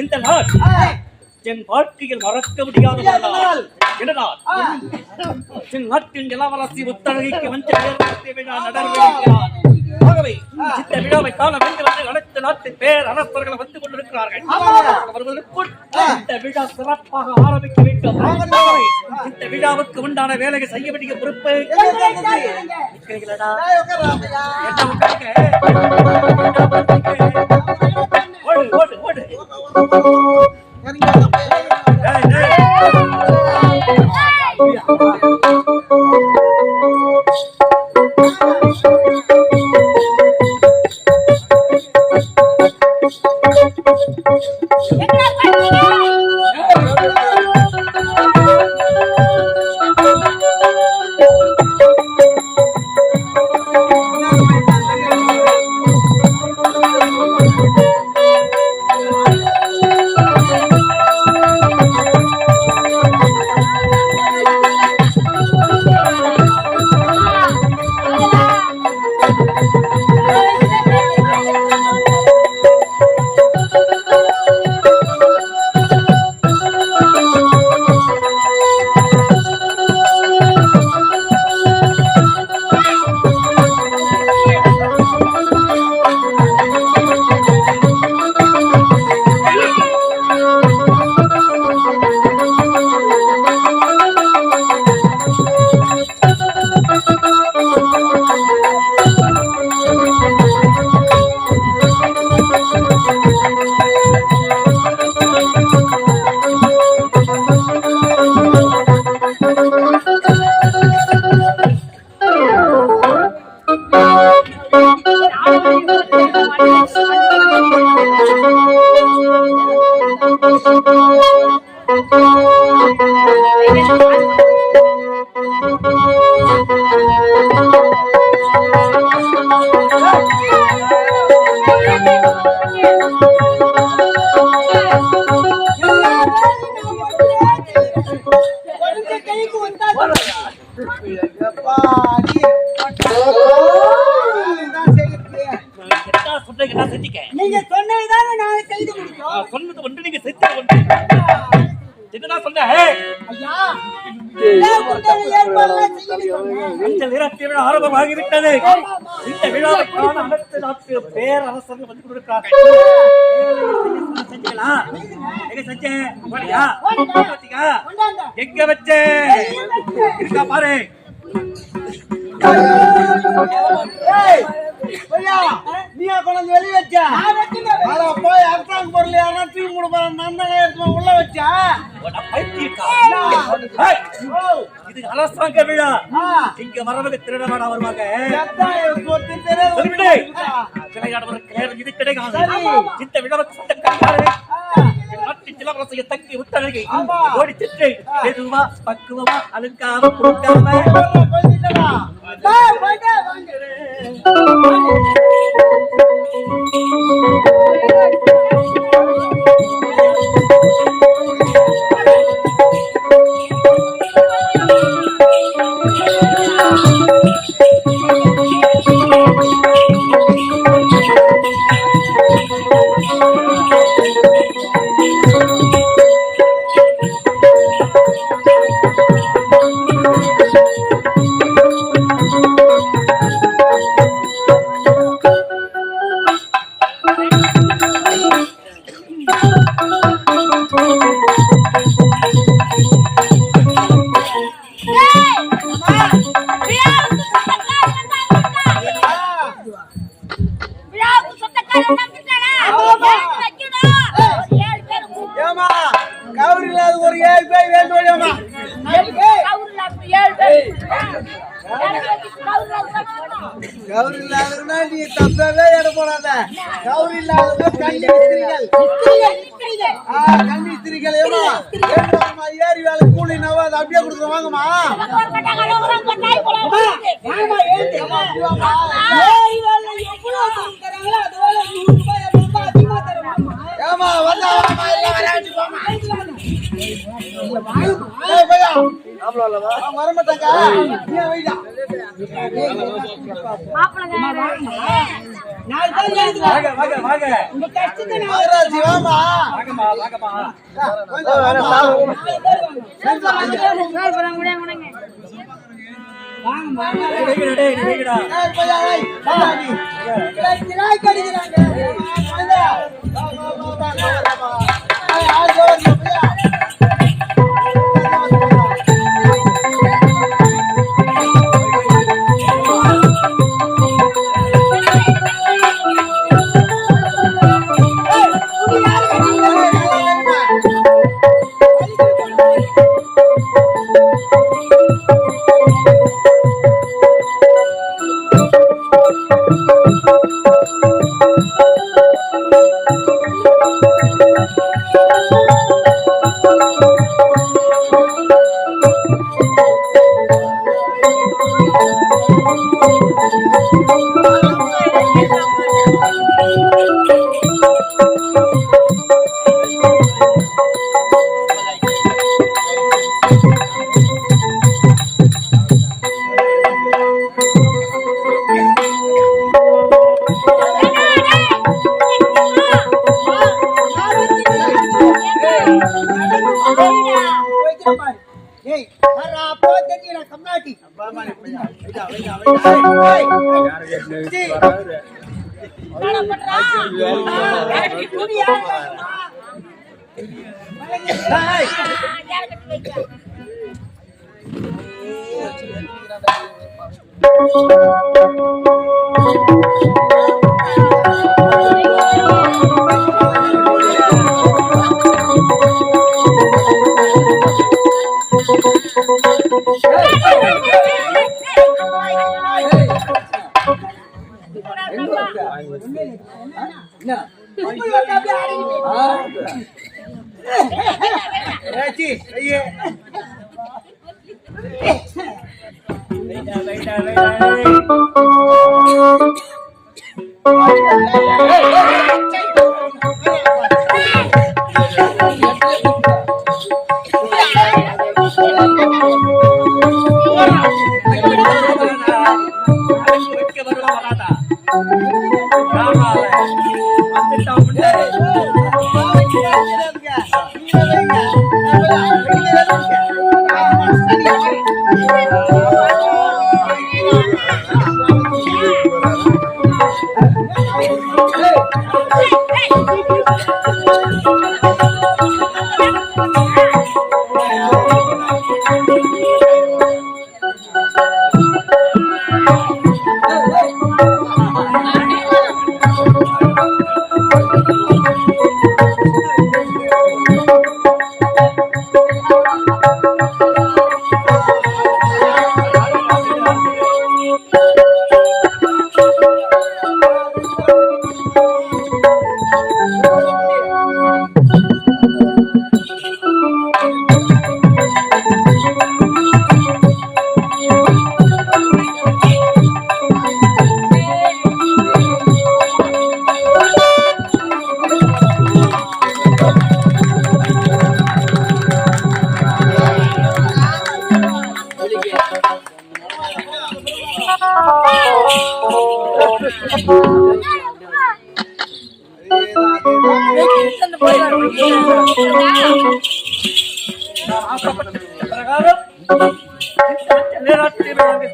இந்த நாள் என் வாழ்க்கையில் மறக்க முடியாத நாள். என் நாட்டின் இளவரசி உத்தரகைக்கு விழா நடக்கிறார். ஆகவே இந்த விழாவை காண வேண்டும் என்று அனைத்து நாட்டின் பேர் அரசர்கள் வந்து கொண்டிருக்கிறார்கள். அவர்களுக்குள் இந்த விழா சிறப்பாக ஆரம்பிக்க வேண்டும். இந்த விழாவுக்கு உண்டான வேலையை செய்ய வேண்டிய பொறுப்பு ஓடு ஓடு நீங்க சொன்னதுதானே நான் செய்து முடிச்சோம். சொன்னது ஒன்று நீங்க செய்து ஒன்று என்ன சொன்ன ஆரம்பமாகிவிட்டது. இந்த விழாவை காண அனைத்து நாட்டு பேர் அரசர்கள் வந்து கொண்டிருக்கிறார்கள். எங்க வச்ச இருக்கா பாரு. நீயா கொண்டு வெளிய வச்ச போய் அரசாங்க பொருள் யாரா தூக்கி கொடுப்பாங்க. நந்தனை எடுத்து உள்ள வச்சா இது அரசாங்க விழா. இங்க வரவங்க திருடமாடா வருவாங்க. இது கிடைக்காது. இந்த விழாவுக்கு சொந்தக்காரர் நாட்டின் இளவரசியை தங்கி உத்தரகை ஓடி சென்று மெதுவா பக்குவமா அழுக்காம கொடுக்காம கௌரி இல்லாதவனா நீ தப்பவே எட போடாத. கௌரி இல்லாதவங்க கண்டிஸ்திரிகள் ஏறி வேலை கூலி நவ அதை அப்படியே கொடுத்து வாங்கம்மா. ஏமா வந்தா வரமாட்டாங்க நீ வைடா மகாராஜி வாமா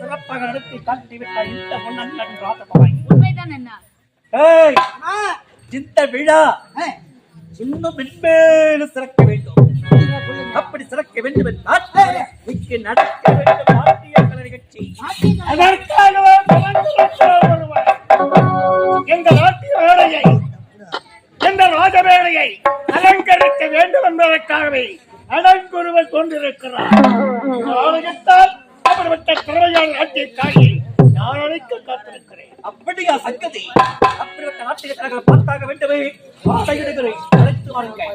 சிறப்பாக நடத்தி காட்டிவிட்ட இந்த முன்னன் உண்மைதான் என்ன இந்த விழா இன்னும் மென்மேலு சிறக்க வேண்டும். அப்படி சிறக்க வேண்டும் என்றால் இங்கு நடக்க வேண்டும் நாட்டிய கலை நிகழ்ச்சி. அதற்காகவே எங்க நாட்டிய வேலையை எந்த ராஜ வேலையை அலங்கரிக்க வேண்டும் என்பதற்காகவே அலங்குருவர் கொண்டிருக்கிறார். ஆலயத்தால் அப்படிப்பட்ட திறமையான நாட்டிற்காக நான் அழைக்க காத்திருக்கிறேன். அப்படியா சங்கதி? அப்படிப்பட்ட நாட்டிற்காக பார்த்தாக வேண்டுமே வாழையிடுகிறேன். அழைத்து வாருங்கள்.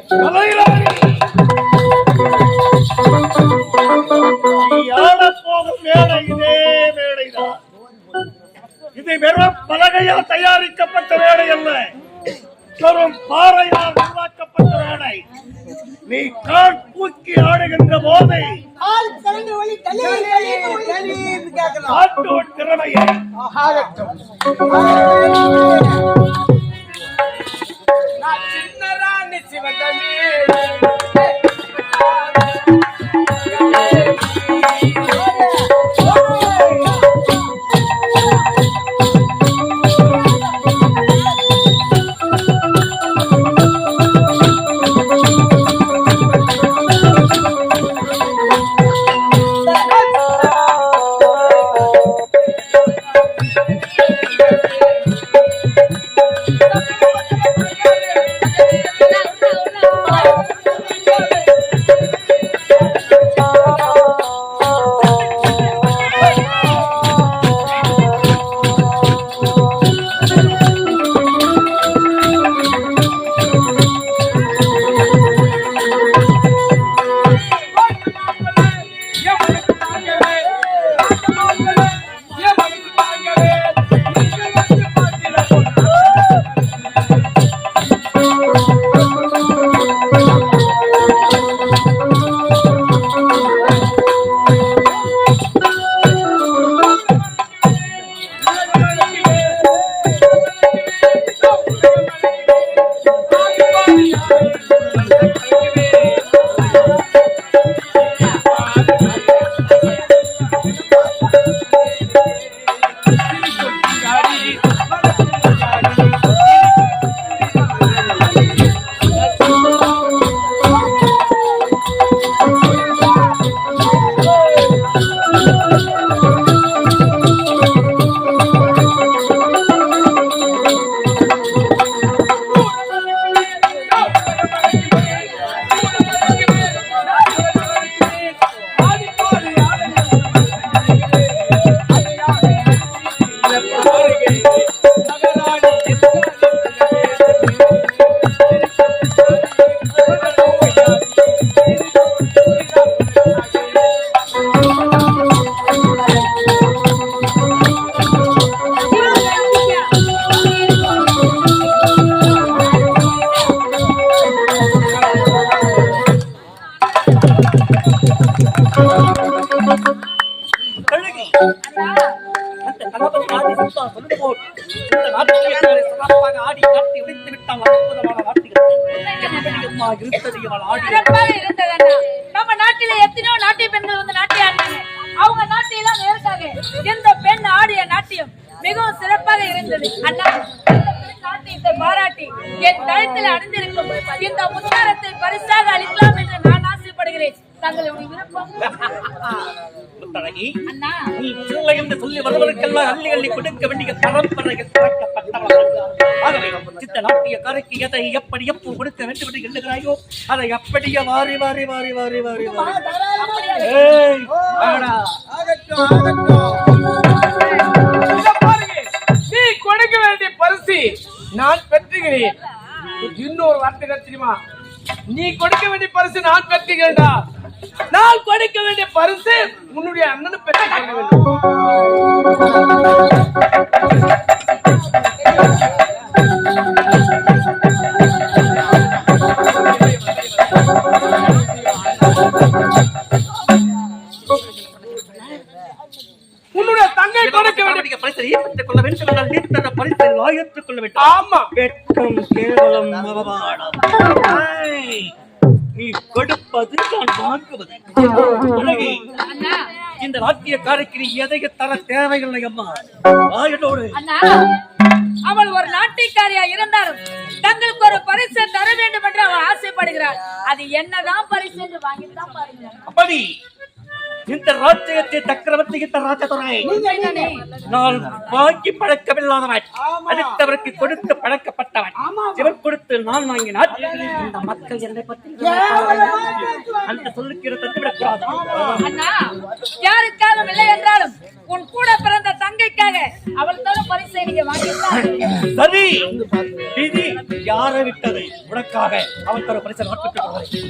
போகும் வேலை இதே வேலைதான். இது வெறும் பலகையால் தயாரிக்கப்பட்ட வேலை அல்ல, வெறும் பாறையால் உருவாக்கப்பட்ட வேலை. நீ கால் தூக்கி ஆடுகின்ற போது ஆள் கலந்து வழி தலின்னு கேட்கணும். காட்டோன் திறமையை ஆகட்டும். நான் சின்ன ராணி சிவகமி நம்ம நாட்டில எத்தனையோ நாட்டிய பெண்கள் வந்து நாட்டியம் ஆடினாங்க. அவங்க நாட்டியெல்லாம் நேர்க்காக எந்த பெண் ஆடிய நாட்டியம் மிகவும் சிறப்பாக இருந்தது. அண்ணா நாட்டியத்தை பாராட்டி என் தளத்தில் அணிந்திருக்கும் இந்த முத்தாரத்தை பரிசாக அளிக்கலாம் என்று நான் ஆசைப்படுகிறேன். தங்களுடைய விருப்பம்? அண்ணா, நீ பிள்ளை என்று சொல்லி வருவதற்கெல்லாம் அள்ளி அள்ளி கொடுக்க வேண்டிய பரம்பரையில் பழக்கப்பட்டவர்கள். ஆகவே சித்த நாட்டியக்காரருக்கு எதை எப்படி எப்போ கொடுக்க வேண்டும் என்று எண்ணுகிறாயோ அதை அப்படியே வாரி வாரி வாரி வாரி வாரி நீ கொடுக்க வேண்டிய பரிசு நான் பெற்றுகிறேன். இன்னொரு வார்த்தை தெரியுமா? நீ கொடுக்க வேண்டிய பரிசு நான் பெற்றுகிறேன்டா. நான் கொடுக்க வேண்டிய பரிசு உன்னுடைய அண்ணனு பெற்றுக்கொள்ள வேண்டும். உன்னுடைய தங்கை கொடுக்க வேண்டிய பரிசை பெற்றுக் கொள்ள வேண்டும் என்றால் நீ பரிசை ஆயத்துக் கொள்ள வேண்டும். ஆமா, வெட்கம் கேவலம் அவமானம். நீ கொடுப்பது நான் வாங்குவது. இந்த நாட்டியக்காரருக்கு எதைய தர தேவையில்லை அம்மா. வாயோடு அவள் ஒரு நாட்டியக்காரியா இருந்தாலும் தங்களுக்கு ஒரு பரிசை தர வேண்டும் என்று அவள் ஆசைப்படுகிறாள். அது என்னதான் பரிசு என்று வாங்கித்தான் பாருங்க. அப்படி இந்த ராஜ்யத்தை சக்கரவர்த்தி இந்த ராஜதுரை நான் வாங்கி பழக்கமில்லாதவன், அடுத்தவருக்கு கொடுத்து பழக்கப்பட்டவன். இவர் கொடுத்து நான் வாங்கினார். இந்த மக்கள் என்னை பற்றி அந்த சொல்லுக்கு தந்துவிடக்கூடாது. அண்ணா, யாருக்காக இல்லை என்றாலும் உன் கூட பிறந்த தங்கைக்காக அவள் தரும் பரிசை நீங்க வாங்கித்தான். சரி, விதி யாரை விட்டது? உனக்காக அவள் தரும் பரிசை நான் பெற்றுக் கொள்கிறேன்.